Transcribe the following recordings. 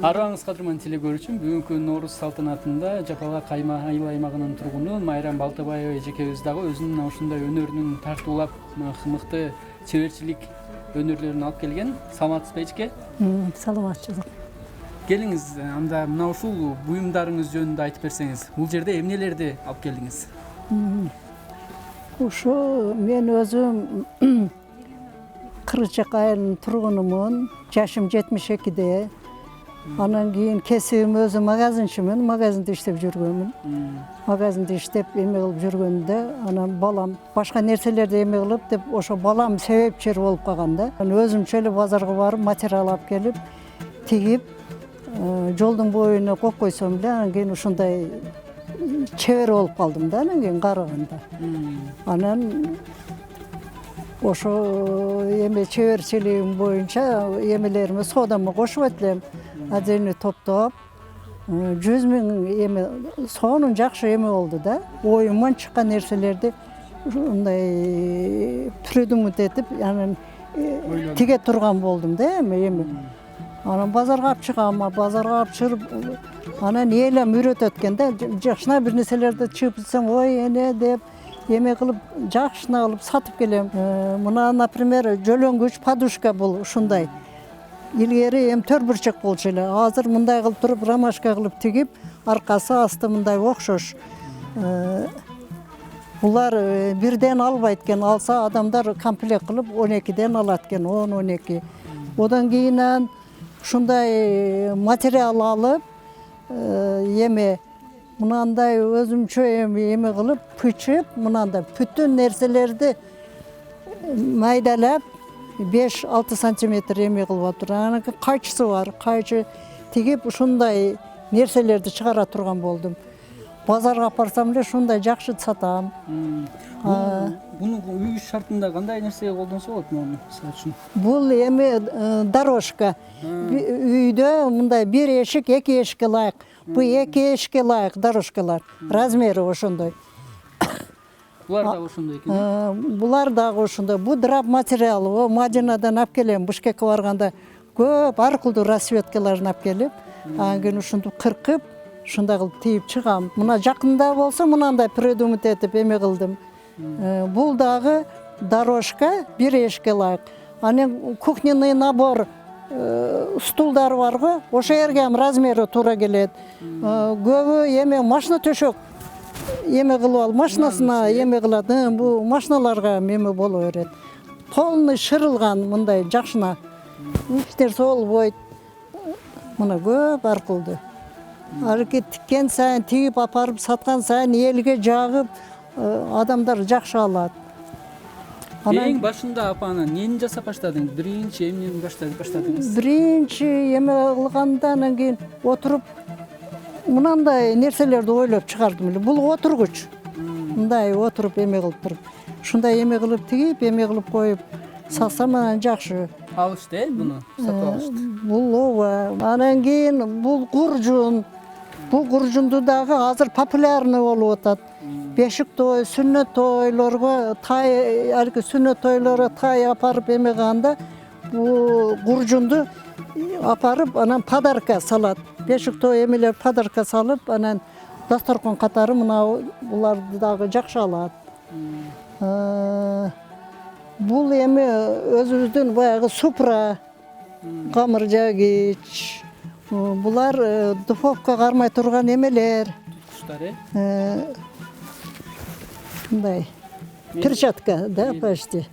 Арыбаңыз кадырман телекөрүүчү, бүгүнкү Нооруз салтанатында Жапалак айыл аймагынын тургуну Майрам Балтабаева эжекебиз дагы өзүнүн ушундай өнөрүнүн тартуулап мыкты чеберчилик өнөрлөрүн алып келген. Саламатсызбы эжеке? Саламатчылык. Келиңиз, анда мына ушул буюмдарыңыз жөнүндө айтып берсеңиз. Бул жерде эмнелерди алып келдиңиз? Ушу мен өзүм Кырычак айылынын тургунумун. Жашым 72-де. Анан кийин кесибим өзү магазинчимин, магазинде иштеп жүргөнмүн. Магазинде иштеп эме кылып жүргөндө, анан балам башка нерселерди эме кылып деп, ошо балам себепчи болуп калган да. Өзүмчө эле базарга барып, материал алып келип, тигип, жолдун боюна коюп койсом эле, анан кийин ушундай чебер болуп калдым да, анан кийин карыганда. Анан ошо эме чеберчилигим боюнча эмелериме соодама кошуп элем. Отдельный топтоп 100 000 эме сонун жакшы эме болду да. Оюман чыккан нерселерди ушундай придумать этип, анан тиге турган болдум да эми. Анан базарга алып чыгам, базарга алып чыгып, анан элем үйрөтөт экен да. Жакшына бир нерселерди чыпсам, ой эне деп эме кылып, жакшына кылып сатып келем. Мына, например, жөлөнгүч подушка бул ушундай. Илгери эми төр бүрчөк болчу эле. Азыр мындай кылып туруп, ромашка кылып тигип, аркасы асты мындай окшош. Булар бирден албайт экен, алса адамдар комплект кылып 12ден алат экен, 10-12. Одан кийин ушундай материал алып, эме мынандай өзүмчө эме кылып, пычып, мынандай бүтүн нерселерди майдалап 5-6 сантиметр эме кылып отур. Анан кайчысы бар, кайчы тигип ушундай нерселерди чыгара турган болдум. Базарга апарсам эле ушундай жакшы сатам. Буну үй шартында кандай нерсеге колдонсо болот муну мисалы үчүн? Бул эме дорожка. Үйдө мындай бир эшик, 2 эшикке ылайык. Бу 2 эшикке ылайык дорожкалар. Размери ошондой. Булар да ошондой экен. Булар дагы ошондой. Бу драп материалы. Мадинадан алып келем. Бишкекке барганда көп ар кылдуу расцветкаларын алып келип, анан кийин ушинтип кыркып, ушундай кылып тийип чыгам. Мына жакында болсо мынандай придумать этип эме кылдым. Бул дагы дорожка, бир эшикке ылайык. Анан кухненный набор стулдар бар го, ошо жерге размери туура келет. Көбү эме машина төшөк эме кылып ал, машинасына эме кылат. Бу машиналарга эме боло берет. Полный шырылган мындай жакшына. Эч нерсе болбойт. Мына көп аркылды. Аракет тиккен сайын, тигип апарып саткан сайын элге жагып, адамдар жакшы алат. Эң башында апаны эмнени жасап баштадыңыз? Биринчи эмнени баштадыңыз? Биринчи эме кылганда анан кийин отуруп мынандай нерселерди ойлоп чыгардым эле. Бул отургуч. Мындай отуруп эме кылып туруп. Ушундай эме кылып тигип, эме кылып коюп сатсам анан жакшы. Алышты, буну сатып алышты. Бул ооба. Анан кийин бул гуржун. Бул гуржунду дагы азыр популярный болуп атат. Бешик той, сүннөт тойлорго, тай, алки сүннөт тойлорго тай апарып эме кылганда, бул гуржунду апарып, анан подарка салат. Бешик той эмелер подарка салып, анан дасторкон катары мына буларды дагы жакшы алат. Бул эми өзүбүздүн баягы супра, камыр жагыч. Булар духовка кармай турган эмелер. Туштар, мындай перчатка, да, почти.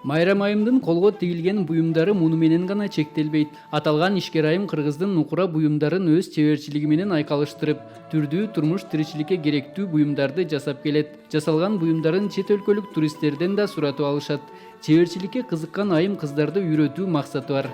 Майрам айымдын колго тигилген буюмдары муну менен гана чектелбейт. Аталган ишкер айым кыргыздын нукура буюмдарын өз чеберчилиги менен айкалыштырып, түрдүү турмуш тиричиликке керектүү буюмдарды жасап келет. Жасалган буюмдарын чет өлкөлүк туристтерден да суратып алышат. Чеберчиликке кызыккан айым кыздарды үйрөтүү максаты бар.